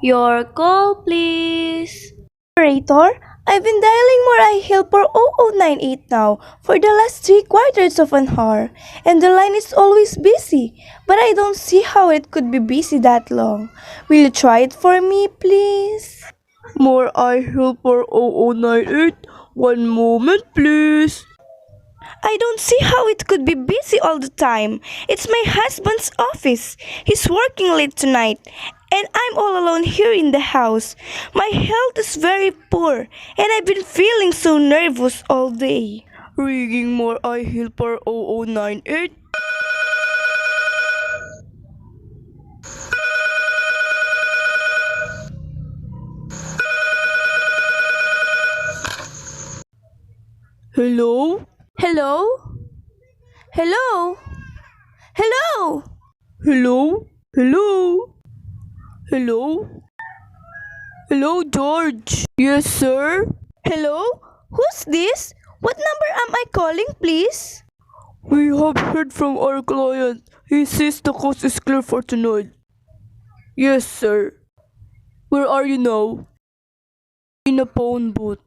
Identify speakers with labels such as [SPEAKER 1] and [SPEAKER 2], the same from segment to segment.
[SPEAKER 1] Your call, please.
[SPEAKER 2] Operator, I've been dialing Moray Hill for 0098 now for the last 3 quarters of an hour, and the line is always busy, but I don't see how it could be busy that long. Will you try it for me, please?
[SPEAKER 3] Moray Hill for 0098. One moment, please.
[SPEAKER 2] I don't see how it could be busy all the time. It's my husband's office. He's working late tonight, and I'm all alone here in the house. My health is very poor, and I've been feeling so nervous all day.
[SPEAKER 3] Ringing Moray Hill for 0098. Hello?
[SPEAKER 2] Hello? Hello? Hello?
[SPEAKER 3] Hello? Hello? Hello? Hello, George. Yes, sir?
[SPEAKER 2] Hello? Who's this? What number am I calling, please?
[SPEAKER 3] We have heard from our client. He says the coast is clear for tonight. Yes, sir. Where are you now? In a phone booth.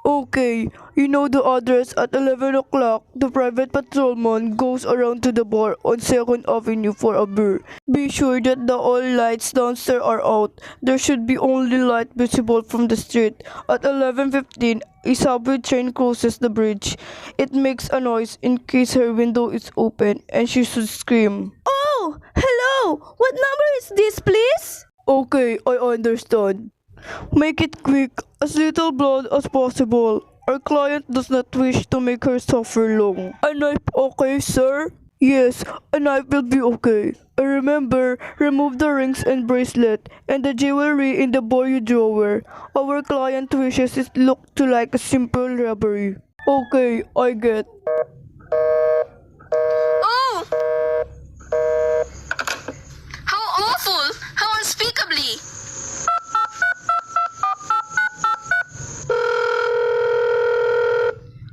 [SPEAKER 3] Okay, you know the address. At 11 o'clock, the private patrolman goes around to the bar on 2nd Avenue for a beer. Be sure that the all lights downstairs are out. There should be only light visible from the street. At 11:15, a subway train crosses the bridge. It makes a noise in case her window is open and she should scream.
[SPEAKER 2] Oh, hello! What number is this, please?
[SPEAKER 3] Okay, I understand. Make it quick, as little blood as possible. Our client does not wish to make her suffer long. A knife okay, sir? Yes, a knife will be okay. And remember, remove the rings and bracelet and the jewelry in the bureau drawer. Our client wishes it look to like a simple robbery. Okay, I get.
[SPEAKER 4] Oh! How awful! How unspeakably!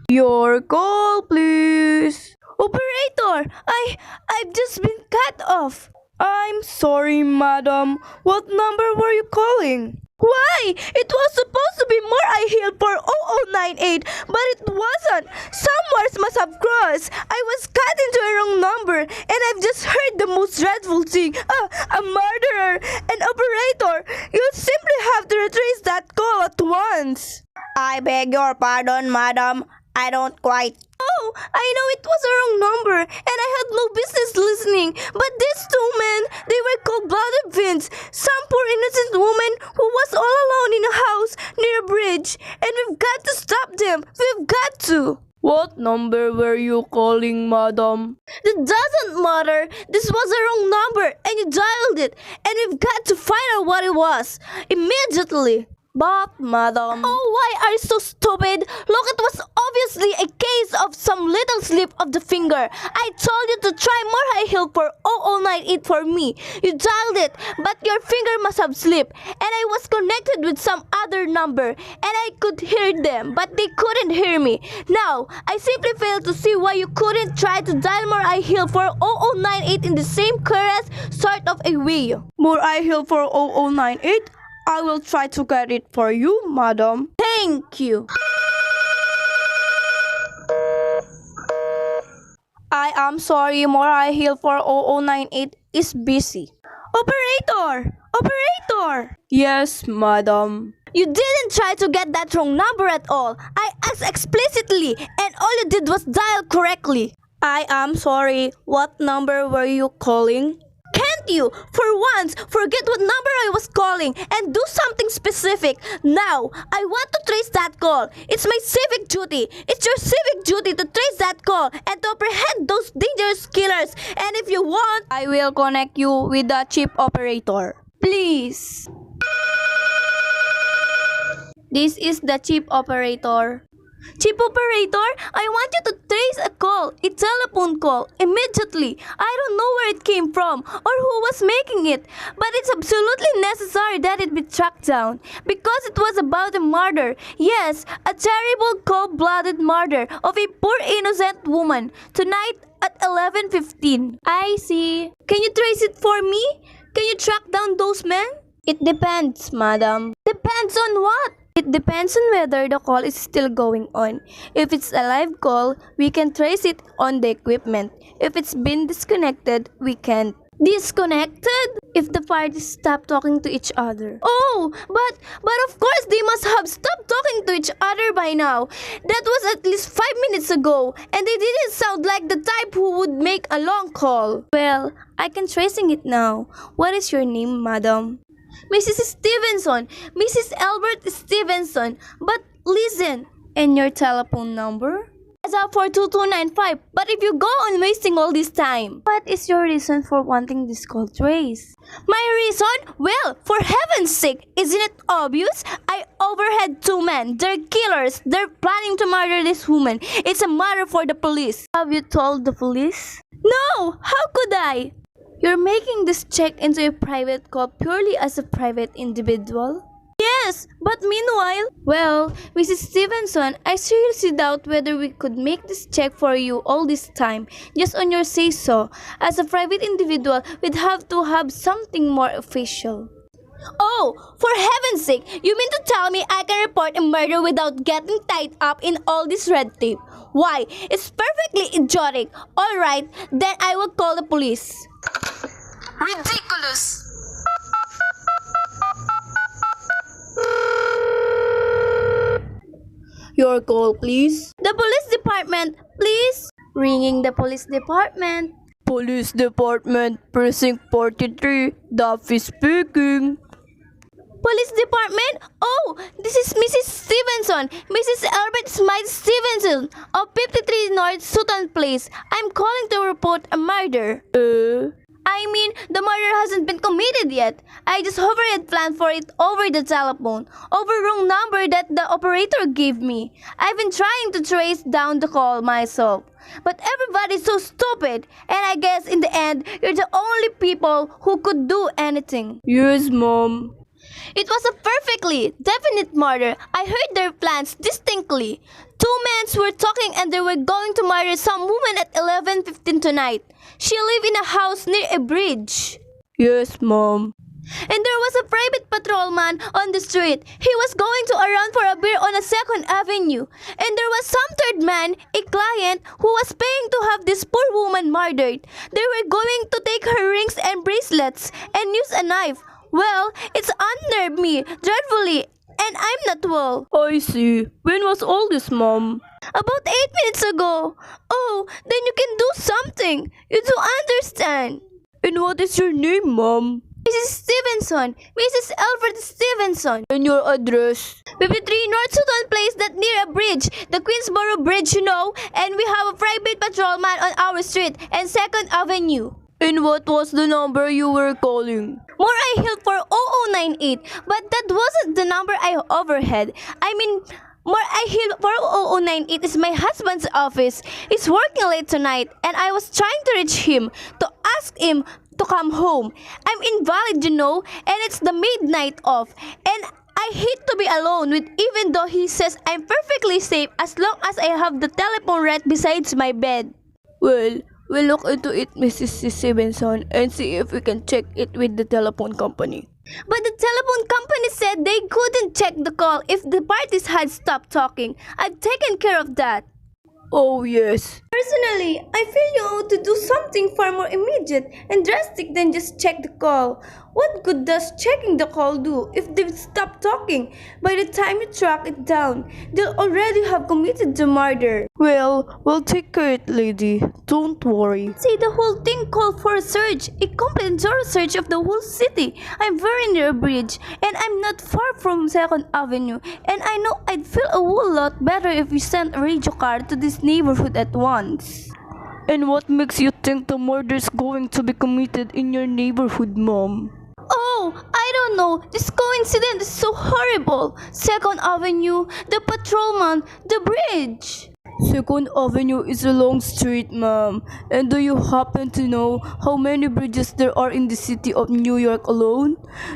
[SPEAKER 3] Your call, please.
[SPEAKER 2] Operator, I've just been cut off.
[SPEAKER 3] I'm sorry, madam. What number were you calling?
[SPEAKER 2] Why? It was supposed to be Moray Hill for 0098, but it wasn't. Some wires must have crossed. I was cut into a wrong number, and I've just heard the most dreadful thing. A murderer! An operator! You simply have to retrace that call at once.
[SPEAKER 5] I beg your pardon, madam. I don't quite.
[SPEAKER 2] Oh, I know it was a wrong number, and I had no business listening. But these two men, they were cold-blooded fiends. Some poor innocent woman who was all alone in a house near a bridge. And we've got to stop them. We've got to.
[SPEAKER 3] What number were you calling, madam?
[SPEAKER 2] That doesn't matter. This was a wrong number, and you dialed it. And we've got to find out what it was. Immediately.
[SPEAKER 3] But, madam...
[SPEAKER 2] Oh, why are you so stupid? Look, it was obviously a case of some little slip of the finger. I told you to try Moray Hill for 0098 for me. You dialed it, but your finger must have slipped. And I was connected with some other number, and I could hear them, but they couldn't hear me. Now, I simply fail to see why you couldn't try to dial Moray Hill for 0098 in the same curious sort of a way.
[SPEAKER 3] Moray Hill for 0098? I will try to get it for you, madam.
[SPEAKER 2] Thank you.
[SPEAKER 3] I am sorry, Moray Hill for 0098 is busy.
[SPEAKER 2] Operator! Operator!
[SPEAKER 3] Yes, madam.
[SPEAKER 2] You didn't try to get that wrong number at all. I asked explicitly, and all you did was dial correctly.
[SPEAKER 3] I am sorry. What number were you calling?
[SPEAKER 2] Can't you, for once, forget what number I was calling and do something specific? Now, I want to trace that call. It's my civic duty. It's your civic duty to trace that call and to apprehend those dangerous killers. And if you want,
[SPEAKER 3] I will connect you with the chief operator.
[SPEAKER 2] please.
[SPEAKER 1] This is the chief operator.
[SPEAKER 2] Chief operator, I want you to trace a call, a telephone call, immediately. I don't know where it came from or who was making it, but it's absolutely necessary that it be tracked down because it was about a murder. Yes, a terrible cold-blooded murder of a poor innocent woman tonight at 11:15.
[SPEAKER 1] I see.
[SPEAKER 2] Can you trace it for me? Can you track down those men?
[SPEAKER 1] It depends, madam.
[SPEAKER 2] Depends on what?
[SPEAKER 1] It depends on whether the call is still going on. If it's a live call, we can trace it on the equipment. If it's been disconnected, we can't.
[SPEAKER 2] Disconnected?
[SPEAKER 1] If the parties stop talking to each other.
[SPEAKER 2] Oh, but of course they must have stopped talking to each other by now. That was at least 5 minutes ago, and they didn't sound like the type who would make a long call.
[SPEAKER 1] Well, I can tracing it now. What is your name, madam?
[SPEAKER 2] Mrs. Stevenson, Mrs. Albert Stevenson. But listen,
[SPEAKER 1] And your telephone number?
[SPEAKER 2] it's up for 2295. But if you go on wasting all this time,
[SPEAKER 1] What is your reason for wanting this call traced?
[SPEAKER 2] my reason? Well, for heaven's sake, isn't it obvious? I overheard two men. They're killers. They're planning to murder this woman. It's a matter for the police.
[SPEAKER 1] Have you told the police?
[SPEAKER 2] No! How could I?
[SPEAKER 1] You're making this check into a private call purely as a private individual?
[SPEAKER 2] Yes, but meanwhile,
[SPEAKER 1] Well, Mrs. Stevenson, I seriously doubt whether we could make this check for you all this time, just on your say-so. As a private individual, we'd have to have something more official.
[SPEAKER 2] oh, for heaven's sake, you mean to tell me I can report a murder without getting tied up in all this red tape? Why? It's perfectly idiotic. Alright, then I will call the police.
[SPEAKER 4] Ridiculous.
[SPEAKER 3] Your call, please.
[SPEAKER 2] The police department, please.
[SPEAKER 1] Ringing the police department.
[SPEAKER 3] Police Department, Precinct 43, Duffy speaking.
[SPEAKER 2] Police department? Oh, this is Mrs. Stevenson. Mrs. Albert Smythe Stevenson of 53 North Sutton Place. I'm calling to report a murder. I mean, the murder hasn't been committed yet. I just overheard plan for it over the telephone, over wrong number that the operator gave me. I've been trying to trace down the call myself. But everybody's so stupid, and I guess in the end, you're the only people who could do anything.
[SPEAKER 3] Yes, Mom.
[SPEAKER 2] It was a perfectly definite murder. I heard their plans distinctly. Two men were talking and they were going to murder some woman at 11:15 tonight. She lived in a house near a bridge.
[SPEAKER 3] Yes, Mom.
[SPEAKER 2] And there was a private patrolman on the street. He was going to around for a beer on a 2nd Avenue. And there was some third man, a client, who was paying to have this poor woman murdered. They were going to take her rings and bracelets and use a knife. Well, it's unnerved me dreadfully, and I'm not well.
[SPEAKER 3] I see. When was all this, Mom?
[SPEAKER 2] About 8 minutes ago. Oh, then you can do something. You do understand.
[SPEAKER 3] And what is your name, Mom?
[SPEAKER 2] Mrs. Stevenson, Mrs. Alfred Stevenson.
[SPEAKER 3] And your address?
[SPEAKER 2] 53 North Sutton Place, that near a bridge, the Queensboro Bridge, you know, and we have a private patrolman on our street and 2nd Avenue.
[SPEAKER 3] And what was the number you were calling?
[SPEAKER 2] More I held for 0098, but that wasn't the number I overheard. I mean, more I held for 0098 is my husband's office. He's working late tonight, and I was trying to reach him to ask him to come home. I'm invalid, you know, and it's the midnight off, and I hate to be alone with, even though he says I'm perfectly safe as long as I have the telephone right beside my bed.
[SPEAKER 3] Well, we'll look into it, Mrs. Stevenson, and see if we can check it with the telephone company.
[SPEAKER 2] But the telephone company said they couldn't check the call if the parties had stopped talking. I've taken care of that.
[SPEAKER 3] Oh, yes.
[SPEAKER 1] Personally, I feel you ought to do something far more immediate and drastic than just check the call. What good does checking the call do if they've stopped talking? By the time you track it down, they'll already have committed the murder.
[SPEAKER 3] Well, we'll take care of it, lady. Don't worry.
[SPEAKER 2] See, the whole thing called for a search, a complete thorough search of the whole city. I'm very near a bridge, and I'm not far from 2nd Avenue, and I know I'd feel a whole lot better if we sent a radio car to this neighborhood at once.
[SPEAKER 3] And what makes you think the murder's going to be committed in your neighborhood, Mom?
[SPEAKER 2] Oh, I don't know. This coincidence is so horrible. 2nd Avenue, the patrolman, the bridge.
[SPEAKER 3] 2nd Avenue is a long street, ma'am. And do you happen to know how many bridges there are in the city of New York alone?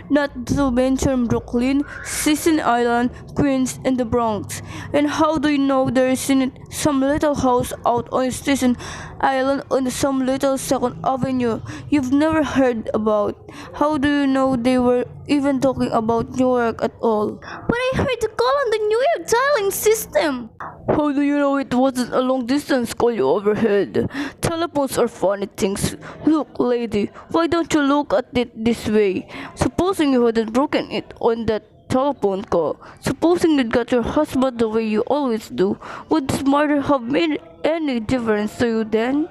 [SPEAKER 3] Not to mention Brooklyn, Staten Island, Queens, and the Bronx. And how do you know there isn't some little house out on Staten Island on some little 2nd Avenue you've never heard about? How do you know they were even talking about New York at all?
[SPEAKER 2] But I heard the call on the New York dialing system.
[SPEAKER 3] How do you know it wasn't a long distance call you overheard? Telephones are funny things. Look, lady, why don't you look at it this way? Supposing you hadn't broken it on that telephone call, supposing you got your husband the way you always do, would this murder have made any difference to you then?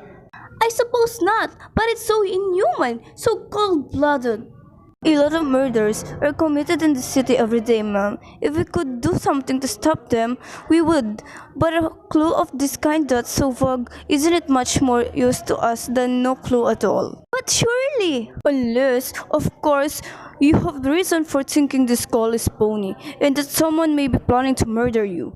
[SPEAKER 2] I suppose not, but it's so inhuman, so cold-blooded.
[SPEAKER 1] A lot of murders are committed in the city every day, ma'am. If we could do something to stop them, we would. But a clue of this kind that's so vague, isn't it much more use to us than no clue at all?
[SPEAKER 2] But surely,
[SPEAKER 1] Unless, of course, you have reason for thinking this call is phony and that someone may be planning to murder you.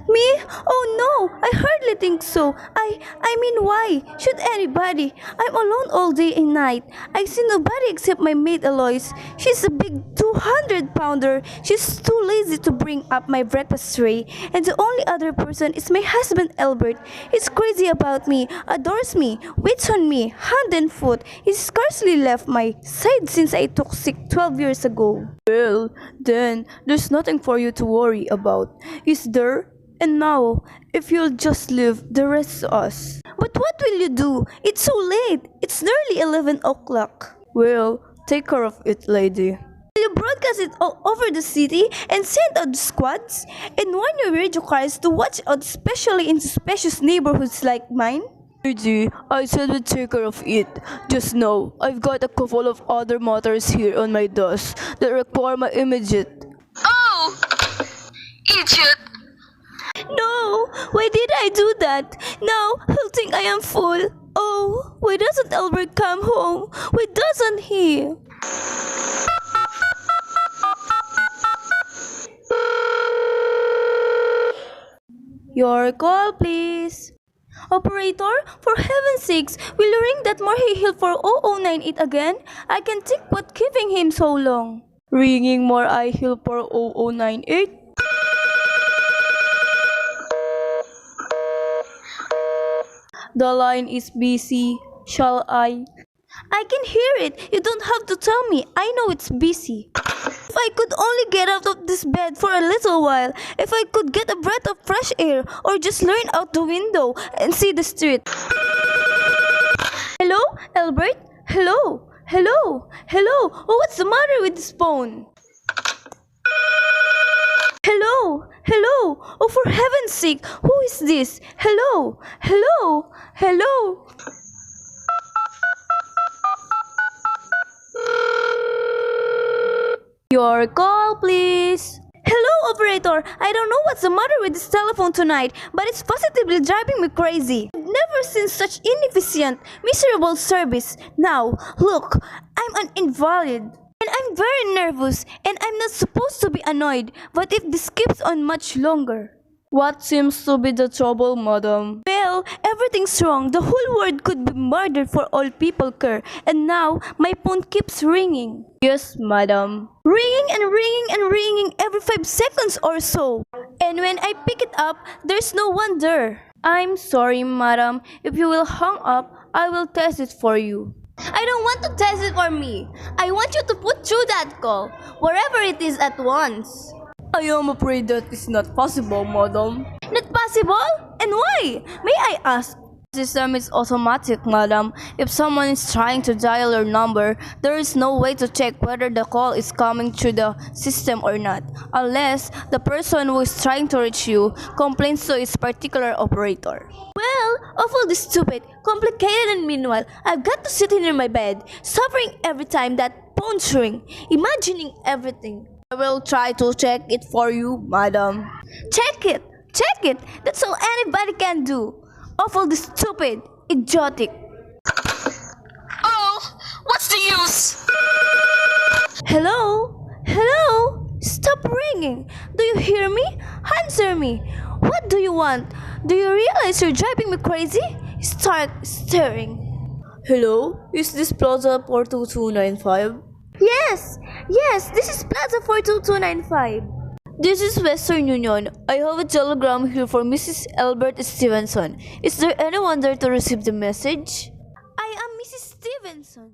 [SPEAKER 2] me? Oh no, I hardly think so. I mean, why should anybody? I'm alone all day and night. I see nobody except my maid Alois. She's a big 200-pounder. She's too lazy to bring up my breakfast tray. And the only other person is my husband Albert. He's crazy about me, adores me, waits on me, hand and foot. He's scarcely left my side since I took sick 12 years ago.
[SPEAKER 1] Well, then, there's nothing for you to worry about, is there? And now, if you'll just leave the rest to us.
[SPEAKER 2] But what will you do? It's so late. It's nearly 11 o'clock.
[SPEAKER 1] Well, take care of it, lady.
[SPEAKER 2] Will you broadcast it all over the city and send out the squads? And warn your radio cars to watch out, especially in suspicious neighborhoods like mine?
[SPEAKER 3] Lady, I said we'd take care of it. Just know, I've got a couple of other matters here on my desk that require my immediate.
[SPEAKER 4] Oh! Idiot!
[SPEAKER 2] No! Why did I do that? Now he'll think I am fool. Oh, why doesn't Albert come home? Why doesn't he?
[SPEAKER 1] Your call, please.
[SPEAKER 2] Operator, for heaven's sakes, will you ring that Morhe Hill for 0098 again? I can't think what keeping him so long.
[SPEAKER 1] Ringing more I Hill for 0098. The line is busy. Shall I?
[SPEAKER 2] I can hear it. You don't have to tell me. I know it's busy. If I could only get out of this bed for a little while. If I could get a breath of fresh air or just learn out the window and see the street. Hello, Albert? Hello? Hello? Hello? Oh, what's the matter with this phone? Hello? Hello? Oh, for heaven's sake, who is this? Hello? Hello? Hello?
[SPEAKER 1] Your call, please.
[SPEAKER 2] Hello, operator. I don't know what's the matter with this telephone tonight, but it's positively driving me crazy. I've never seen such inefficient, miserable service. Now, look, I'm an invalid. And I'm very nervous, and I'm not supposed to be annoyed. But if this keeps on much longer...
[SPEAKER 1] What seems to be the trouble, madam?
[SPEAKER 2] Well, everything's wrong. The whole world could be murdered for all people care. And now, my phone keeps ringing.
[SPEAKER 1] Yes, madam.
[SPEAKER 2] Ringing and ringing and ringing every 5 seconds or so. And when I pick it up, there's no one there.
[SPEAKER 1] I'm sorry, madam. If you will hang up, I will test it for you.
[SPEAKER 2] I don't want to test it for me. I want you to put through that call, wherever it is at once.
[SPEAKER 1] I am afraid that is not possible, madam.
[SPEAKER 2] Not possible? And why? May I ask?
[SPEAKER 1] The system is automatic, madam. If someone is trying to dial your number, there is no way to check whether the call is coming through the system or not, unless the person who is trying to reach you complains to its particular operator.
[SPEAKER 2] Well, awfully stupid, complicated, and meanwhile, I've got to sit here in my bed, suffering every time that phone's ring, imagining everything.
[SPEAKER 1] I will try to check it for you, madam.
[SPEAKER 2] Check it! Check it! That's all anybody can do. Awfully stupid, idiotic.
[SPEAKER 4] Oh, what's the use?
[SPEAKER 2] Hello? Hello? Stop ringing. Do you hear me? Answer me. What do you want? Do you realize you're driving me crazy? Start staring.
[SPEAKER 1] Hello? Is this Plaza 42295?
[SPEAKER 2] Yes, this is Plaza 42295.
[SPEAKER 1] This is Western Union. I have a telegram here for Mrs. Albert Stevenson. Is there anyone there to receive the message?
[SPEAKER 2] I am Mrs. Stevenson.